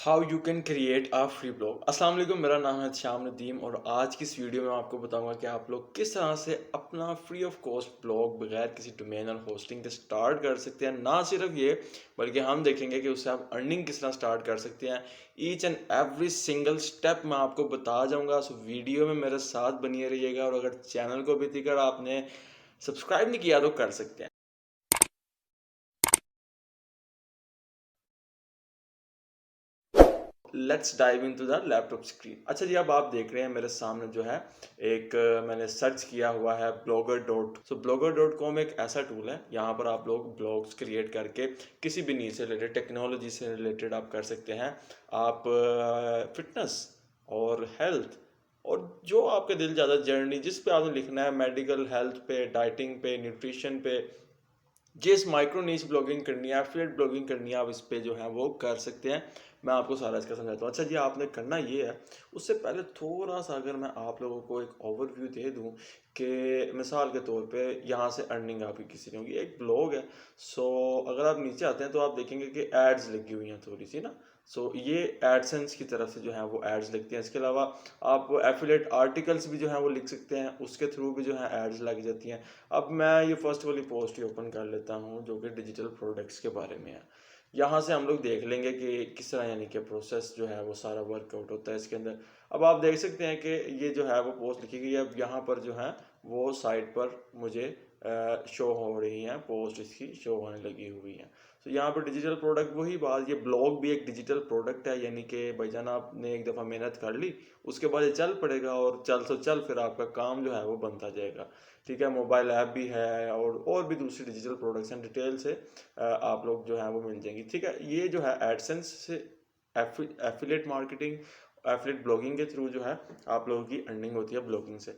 How you can create a free blog. अस्सलाम वालेकुम, मेरा नाम है अहतशाम नदीम और आज की इस वीडियो में आपको बताऊंगा कि आप लोग किस तरह से अपना फ्री ऑफ कॉस्ट ब्लॉग बगैर किसी डोमेन और होस्टिंग के स्टार्ट कर सकते हैं। ना सिर्फ ये बल्कि हम देखेंगे कि उससे आप अर्निंग किस तरह स्टार्ट कर सकते हैं। Each and every single step मैं आपको बता जाऊंगा। सो वीडियो में मेरे साथ बनिए रहिएगा और अगर चैनल को अभी तक आपने सब्सक्राइब नहीं किया तो कर सकते हैं। Let's dive into the laptop screen. अच्छा जी, अब आप देख रहे हैं मेरे सामने जो है एक मैंने सर्च किया हुआ है ब्लॉगर.कॉम एक ऐसा टूल है। यहाँ पर आप लोग ब्लॉग्स क्रिएट करके किसी भी नीड से रिलेटेड, टेक्नोलॉजी से रिलेटेड आप कर सकते हैं। आप फिटनेस और हेल्थ और जो आपके दिल ज़्यादा जर्नी जिस पे आपने लिखना है, मेडिकल, हेल्थ पे, डाइटिंग पे, न्यूट्रिशन पे, जिस माइक्रो नीश ब्लॉगिंग करनी है, एफिलिएट ब्लॉगिंग करनी है, आप इस पे जो है वो कर सकते हैं। मैं आपको सारा इसका समझाता हूँ। अच्छा जी, आपने करना ये है, उससे पहले थोड़ा सा अगर मैं आप लोगों को एक ओवरव्यू दे दूँ कि मिसाल के तौर पे यहाँ से अर्निंग आपकी किसी ने होगी, एक ब्लॉग है। सो अगर आप नीचे आते हैं तो आप देखेंगे कि एड्स लगी हुई हैं थोड़ी सी ना। सो ये एडसेंस की तरफ से जो है वो एड्स लगती हैं। इसके अलावा आप एफिलिएट आर्टिकल्स भी जो है वो लिख सकते हैं, उसके थ्रू भी जो है एड्स लग जाती हैं। अब मैं ये फर्स्ट वाली पोस्ट ही ओपन कर लेता हूँ जो कि डिजिटल प्रोडक्ट्स के बारे में है। यहाँ से हम लोग देख लेंगे कि किस तरह यानी कि प्रोसेस जो है वो सारा वर्कआउट होता है इसके अंदर। अब आप देख सकते हैं कि ये जो है वो पोस्ट लिखी गई है। अब यहाँ पर जो है वो साइट पर मुझे शो हो रही हैं, पोस्ट इसकी शो होने लगी हुई हैं। तो यहाँ पर डिजिटल प्रोडक्ट, वही बात, ये ब्लॉग भी एक डिजिटल प्रोडक्ट है। यानी कि भाईजान आपने एक दफ़ा मेहनत कर ली, उसके बाद ये चल पड़ेगा और चल तो चल फिर आपका काम जो है वो बनता जाएगा। ठीक है, मोबाइल ऐप भी है और भी दूसरी डिजिटल प्रोडक्ट्स हैं। डिटेल से आप लोग जो है वो मिल जाएंगी। ठीक है, ये जो है एडसेंस से एफिलेट मार्केटिंग, एफिलेट ब्लॉगिंग के थ्रू जो है आप लोगों की अर्निंग होती है ब्लॉगिंग से।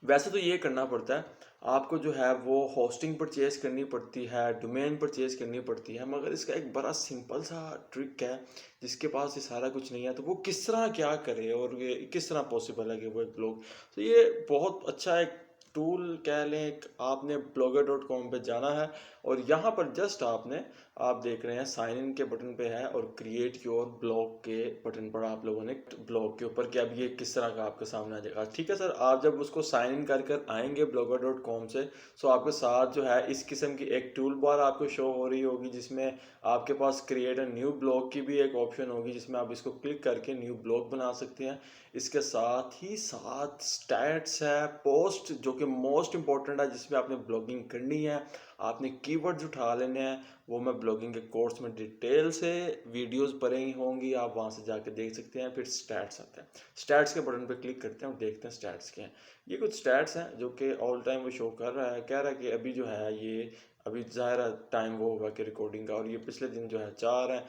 वैसे तो ये करना पड़ता है आपको, जो है वो होस्टिंग परचेज करनी पड़ती है, डोमेन परचेज करनी पड़ती है, मगर इसका एक बड़ा सिंपल सा ट्रिक है। जिसके पास ये सारा कुछ नहीं है तो वो किस तरह क्या करे और ये किस तरह पॉसिबल है कि वो एक ब्लॉग। तो ये बहुत अच्छा एक टूल कह लें। एक आपने blogger.com पे जाना है और यहाँ पर जस्ट आपने, आप देख रहे हैं साइन इन के बटन पे है और क्रिएट योर ब्लॉग के बटन पर आप लोगों ने ब्लॉग के ऊपर कि अब ये किस तरह का आपके सामने आ जाएगा। ठीक है सर, आप जब उसको साइन इन कर कर आएंगे blogger.com से, सो आपके साथ जो है इस किस्म की एक टूल बार आपको शो हो रही होगी जिसमें आपके पास क्रिएट अ न्यू ब्लॉग की भी एक ऑप्शन होगी जिसमें आप इसको क्लिक करके न्यू ब्लॉग बना सकते हैं। इसके साथ ही साथ स्टैट्स है, पोस्ट जो कि मोस्ट इंपॉर्टेंट है, जिसमें आपने ब्लॉगिंग करनी है, आपने कीवर्ड्स उठा लेने हैं। वो मैं ब्लॉगिंग के कोर्स में डिटेल से वीडियोस भरे ही होंगी, आप वहाँ से जाकर देख सकते हैं। फिर स्टैट्स आता है, स्टैट्स के बटन पे क्लिक करते हैं और देखते हैं स्टैट्स क्या हैं। ये कुछ स्टैट्स हैं जो कि ऑल टाइम वो शो कर रहा है, कह रहा है कि अभी जो है ये अभी ज़ाहिर टाइम वो होगा कि रिकॉर्डिंग का, और ये पिछले दिन जो है 4 हैं,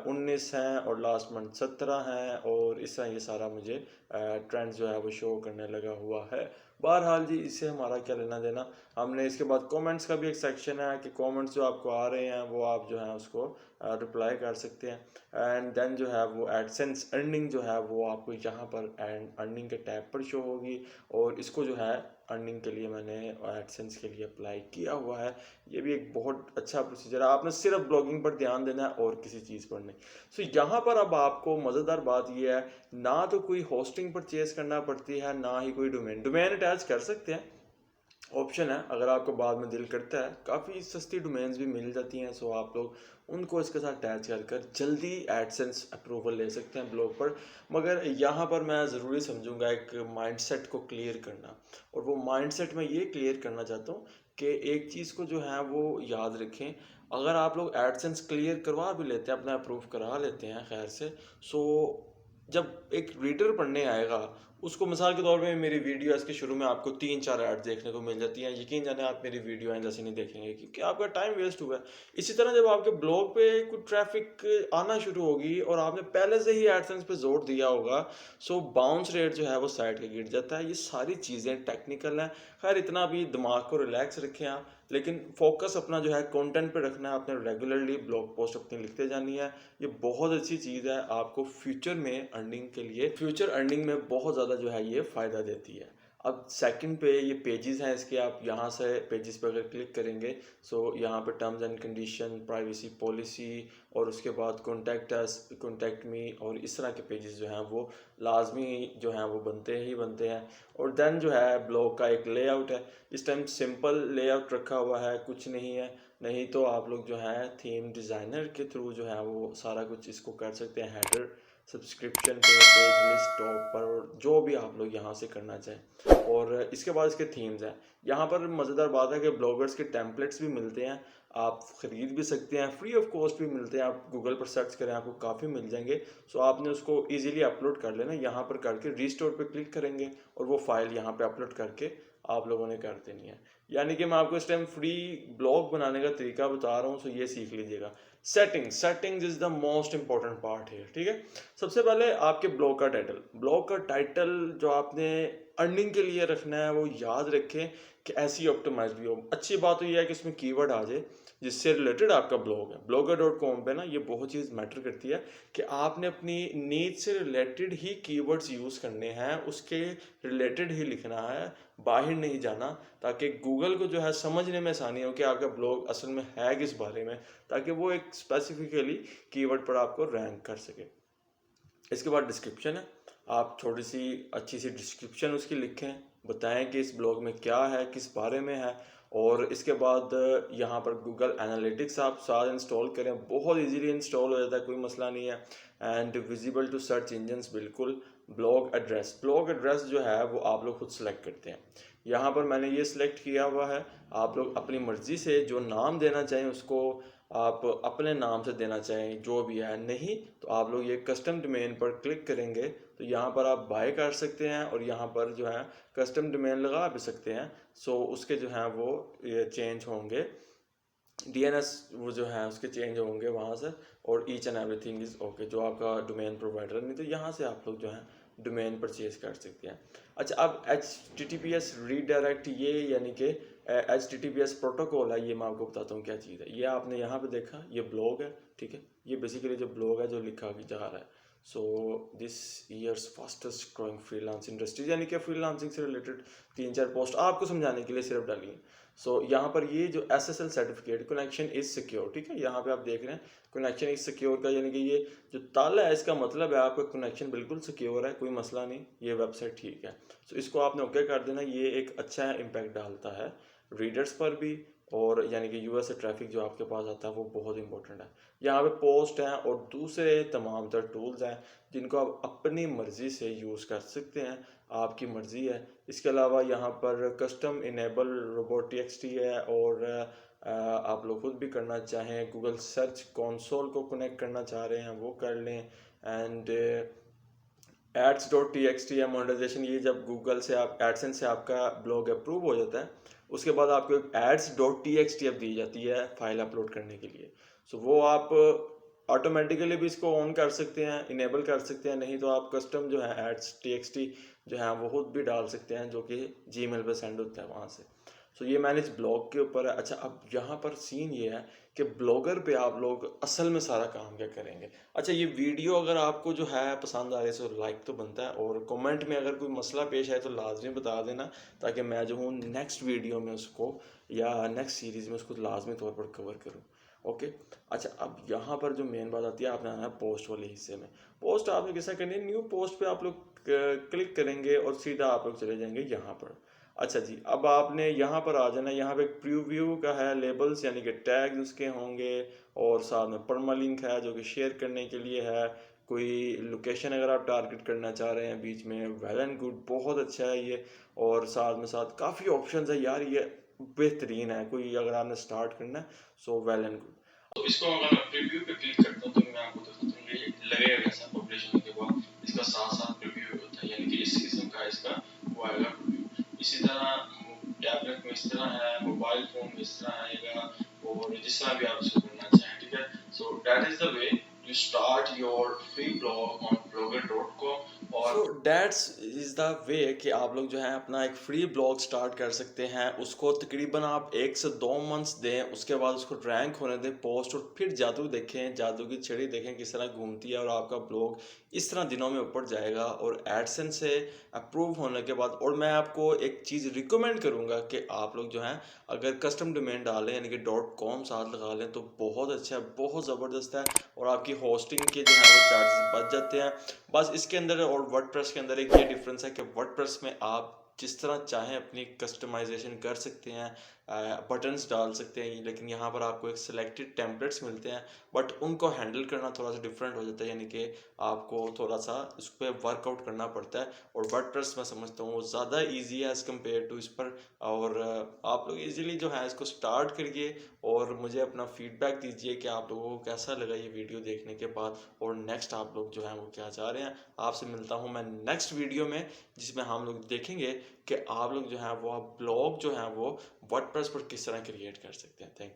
19 हैं और लास्ट मंथ 17 हैं, और इस तरह ये सारा मुझे ट्रेंड जो है वो शो करने लगा हुआ है। बहरहाल जी, इससे हमारा क्या लेना देना। हमने इसके बाद कमेंट्स का भी एक सेक्शन है कि कमेंट्स जो आपको आ रहे हैं वो आप जो है उसको रिप्लाई कर सकते हैं। एंड देन जो है वो एडसेंस अर्निंग जो है वो आपको यहाँ पर एंड अर्निंग के टैब पर शो होगी, और इसको जो है अर्निंग के लिए मैंने एडसेंस के लिए अप्लाई किया हुआ है। ये भी एक बहुत अच्छा प्रोसीजर है, आपने सिर्फ ब्लॉगिंग पर ध्यान देना है और किसी चीज़ पर नहीं। सो यहाँ पर अब आपको मज़ेदार बात यह है, ना तो कोई होस्टिंग परचेज करना पड़ती है, ना ही कोई डोमेन अटैच कर सकते हैं, ऑप्शन है। अगर आपको बाद में दिल करता है, काफ़ी सस्ती डोमेन्स भी मिल जाती हैं, सो आप लोग उनको इसके साथ अटैच कर कर जल्दी एडसेंस अप्रूवल ले सकते हैं ब्लॉग पर। मगर यहाँ पर मैं ज़रूरी समझूंगा एक माइंडसेट को क्लियर करना, और वो माइंडसेट मैं ये क्लियर करना चाहता हूँ कि एक चीज़ को जो है वो याद रखें। अगर आप लोग एडसेंस क्लियर करवा भी लेते हैं, अपना अप्रूव करा लेते हैं खैर से, सो जब एक रीडर पढ़ने आएगा, उसको मिसाल के तौर पे मेरी वीडियो इसके शुरू में आपको 3-4 ऐड देखने को मिल जाती हैं, यकीन जाने आप मेरी वीडियो आइंदा से नहीं देखेंगे क्योंकि आपका टाइम वेस्ट हुआ है। इसी तरह जब आपके ब्लॉग पे कुछ ट्रैफिक आना शुरू होगी और आपने पहले से ही एडसेंस पे जोर दिया होगा, सो बाउंस रेट जो है वो साइड के गिर जाता है। ये सारी चीज़ें टेक्निकल हैं। खैर इतना भी दिमाग को रिलैक्स रखें आप, लेकिन फोकस अपना जो है कंटेंट पे रखना है। आपने रेगुलरली ब्लॉग पोस्ट अपनी लिखते जानी है। ये बहुत अच्छी चीज़ है, आपको फ्यूचर में अर्निंग के लिए, फ्यूचर अर्निंग में बहुत ज़्यादा जो है ये फ़ायदा देती है। अब सेकंड पे ये पेजेस हैं इसके, आप यहाँ से पेजेस पर अगर क्लिक करेंगे सो यहाँ पे terms and condition, privacy policy और उसके बाद कॉन्टैक्ट अस, कॉन्टैक्ट मी और इस तरह के पेजेस जो हैं वो लाजमी जो हैं वो बनते ही बनते हैं। और देन जो है ब्लॉग का एक लेआउट है, इस टाइम सिंपल लेआउट रखा हुआ है, कुछ नहीं है, नहीं तो आप लोग जो है थीम डिज़ाइनर के थ्रू जो है वो सारा कुछ इसको कर सकते हैं। हेडर, सब्सक्रिप्शन पे, पेज लिस्ट, टॉप पर, जो भी आप लोग यहाँ से करना चाहें। और इसके बाद इसके थीम्स हैं। यहाँ पर मज़ेदार बात है कि ब्लॉगर्स के टेम्पलेट्स भी मिलते हैं, आप ख़रीद भी सकते हैं, फ्री ऑफ कॉस्ट भी मिलते हैं। आप गूगल पर सर्च करें आपको काफ़ी मिल जाएंगे। सो आपने उसको इजीली अपलोड कर लेना, यहाँ पर करके रीस्टोर पे क्लिक करेंगे और वो फाइल यहाँ पे अपलोड करके आप लोगों ने कर देनी है। यानी कि मैं आपको इस टाइम फ्री ब्लॉग बनाने का तरीका बता रहा हूँ, सो ये सीख लीजिएगा। Settings is the most important part है, ठीक है। सबसे पहले आपके ब्लॉग का टाइटल जो आपने अर्निंग के लिए रखना है वो याद रखें कि ऐसी ऑप्टिमाइज भी हो। अच्छी बात तो ये है कि इसमें कीवर्ड आ जाए जिससे रिलेटेड आपका ब्लॉग है। blogger.com पे ना ये बहुत चीज़ मैटर करती है कि आपने अपनी नीड से रिलेटेड ही कीवर्ड्स यूज़ करने हैं, उसके रिलेटेड ही लिखना है, बाहर नहीं जाना, ताकि गूगल को जो है समझने में आसानी हो कि आपका ब्लॉग असल में है किस बारे में, ताकि वो एक स्पेसिफिकली कीवर्ड पर आपको रैंक कर सके। इसके बाद डिस्क्रिप्शन है, आप थोड़ी सी अच्छी सी डिस्क्रिप्शन उसकी लिखें, बताएं कि इस ब्लॉग में क्या है, किस बारे में है। और इसके बाद यहाँ पर गूगल एनालिटिक्स आप साथ इंस्टॉल करें, बहुत इजीली इंस्टॉल हो जाता है, कोई मसला नहीं है। And visible to search engines, बिल्कुल। ब्लॉग एड्रेस जो है वो आप लोग खुद सेलेक्ट करते हैं। यहाँ पर मैंने ये सिलेक्ट किया हुआ है, आप लोग अपनी मर्ज़ी से जो नाम देना चाहें उसको आप अपने नाम से देना चाहें, जो भी है। नहीं तो आप लोग ये कस्टम डोमेन पर क्लिक करेंगे तो यहाँ पर आप बाय कर सकते हैं और यहाँ पर जो है कस्टम डोमेन लगा भी सकते हैं। सो उसके जो हैं वो ये चेंज होंगे, डीएनएस वो जो है उसके चेंज होंगे वहाँ से, और each and everything is okay जो आपका डोमेन प्रोवाइडर। नहीं तो यहाँ से आप लोग जो है डोमेन परचेज कर सकते हैं। अच्छा, अब HTTPS रीडायरेक्ट, ये यानी कि HTTPS प्रोटोकॉल है, ये मैं आपको बताता हूँ क्या चीज़ है। ये आपने यहाँ पे देखा, ये ब्लॉग है, ठीक है। ये बेसिकली जो ब्लॉग है जो लिखा जा रहा है, so this years fastest growing freelance industry, यानी कि फ्रीलांसिंग से रिलेटेड 3-4 पोस्ट आपको समझाने के लिए सिर्फ डाली है। सो यहाँ पर ये जो SSL certificate, connection is secure, ठीक है। यहाँ पे आप देख रहे हैं कनेक्शन इज सिक्योर का, यानी कि ये जो ताला है इसका मतलब है आपका कनेक्शन बिल्कुल सिक्योर है, कोई मसला नहीं, ये वेबसाइट ठीक है। सो इसको आपने ओके कर देना। ये एक अच्छा इम्पैक्ट डालता है रीडर्स पर भी, और यानी कि यूएस से ट्रैफिक जो आपके पास आता है वो बहुत इंपॉर्टेंट है। यहाँ पे पोस्ट हैं और दूसरे तमाम तर टूल्स हैं जिनको आप अपनी मर्ज़ी से यूज़ कर सकते हैं, आपकी मर्ज़ी है। इसके अलावा यहाँ पर कस्टम इनेबल रोबोट TXT है, और आप लोग खुद भी करना चाहें गूगल सर्च कंसोल को कनेक्ट करना चाह रहे हैं वो कर लें। एंड ads.txt है मोनेटाइजेशन, ये जब गूगल से आप एडसेंस से आपका ब्लॉग अप्रूव हो जाता है उसके बाद आपको एक ads.txt अब दी जाती है फाइल अपलोड करने के लिए। सो वो आप ऑटोमेटिकली भी इसको ऑन कर सकते हैं, इनेबल कर सकते हैं, नहीं तो आप कस्टम जो है ads.txt जो है वो खुद भी डाल सकते हैं, जो कि जीमेल पे सेंड होता है वहाँ से। सो ये मैनेज ब्लॉग के ऊपर है। अच्छा, अब यहाँ पर सीन ये है कि ब्लॉगर पे आप लोग असल में सारा काम क्या करेंगे। अच्छा, ये वीडियो अगर आपको जो है पसंद आ रही है तो लाइक तो बनता है, और कमेंट में अगर कोई मसला पेश है तो लाजमी बता देना, ताकि मैं जो हूँ नेक्स्ट वीडियो में उसको या नेक्स्ट सीरीज़ में उसको लाजमी तौर पर कवर करूँ। ओके। अच्छा, अब यहाँ पर जो मेन बात आती है, आपने आना है पोस्ट वाले हिस्से में। पोस्ट आपने कैसा करनी है, न्यू पोस्ट पे आप लोग क्लिक करेंगे और सीधा आप लोग चले जाएंगे यहाँ पर। अच्छा जी, अब आपने यहाँ पर आ जाना, यहाँ पे प्रीव्यू का है, लेबल्स यानी कि टैग्स उसके होंगे, और साथ में परमा लिंक है जो कि शेयर करने के लिए है। कोई लोकेशन अगर आप टारगेट करना चाह रहे हैं बीच में, वेल एंड गुड, बहुत अच्छा है ये। और साथ में साथ काफ़ी ऑप्शंस है यार, ये बेहतरीन है। कोई अगर आपने स्टार्ट करना है सो वेल एंड गुड। तो इसको अगर मैं प्रीव्यू पे क्लिक करता हूँ तो मैं आपको बताता हूँ ये लगेगा कैसा पब्लिश होने के बाद, इसका साथ साथ प्रीव्यू होता है, यानी कि इस किस्म का इसका वो आएगा प्रीव्यू। इसी तरह टैबलेट में इस तरह है, मोबाइल फोन में इस तरह आएगा, और जिस तरह भी आप इसको करना चाहें, ठीक है। So that is the way you start your free blog on blogger.com, so that's is the way कि आप लोग जो है अपना एक फ्री ब्लॉग स्टार्ट कर सकते हैं। उसको तकरीबन आप 1 से 2 मंथ्स दें, उसके बाद उसको रैंक होने दें पोस्ट, और फिर जादू देखें, जादू की छड़ी देखें किस तरह घूमती है, और आपका ब्लॉग इस तरह दिनों में ऊपर जाएगा। और एडसेंस से अप्रूव होने के बाद, और मैं आपको एक चीज़ रिकमेंड करूँगा कि आप लोग जो हैं अगर कस्टम डोमेन डालें यानी कि .com साथ लगा लें तो बहुत अच्छा है, बहुत ज़बरदस्त है, और आपकी होस्टिंग के जो है वो चार्जेस बच जाते हैं। बस इसके अंदर और वर्डप्रेस के अंदर एक ये डिफरेंस है कि वर्डप्रेस में आप जिस तरह चाहें अपनी कस्टमाइजेशन कर सकते हैं, बटन्स डाल सकते हैं, लेकिन यहाँ पर आपको एक सिलेक्टेड टेम्पलेट्स मिलते हैं, बट उनको हैंडल करना थोड़ा सा डिफरेंट हो जाता है, यानी कि आपको थोड़ा सा इस पर वर्कआउट करना पड़ता है। और वर्डप्रेस मैं समझता हूँ वो ज़्यादा ईजी है एज़ कम्पेयर टू इस पर। और आप लोग इजीली जो है इसको स्टार्ट करिए, और मुझे अपना फीडबैक दीजिए कि आप लोगों को कैसा लगा ये वीडियो देखने के बाद, और नेक्स्ट आप लोग जो हैं वो क्या चाह रहे हैं। आपसे मिलता हूँ मैं नेक्स्ट वीडियो में, जिसमें हम लोग देखेंगे कि आप लोग जो हैं वो ब्लॉग जो हैं वो वर्डप्रेस पर किस तरह क्रिएट कर सकते हैं। थैंक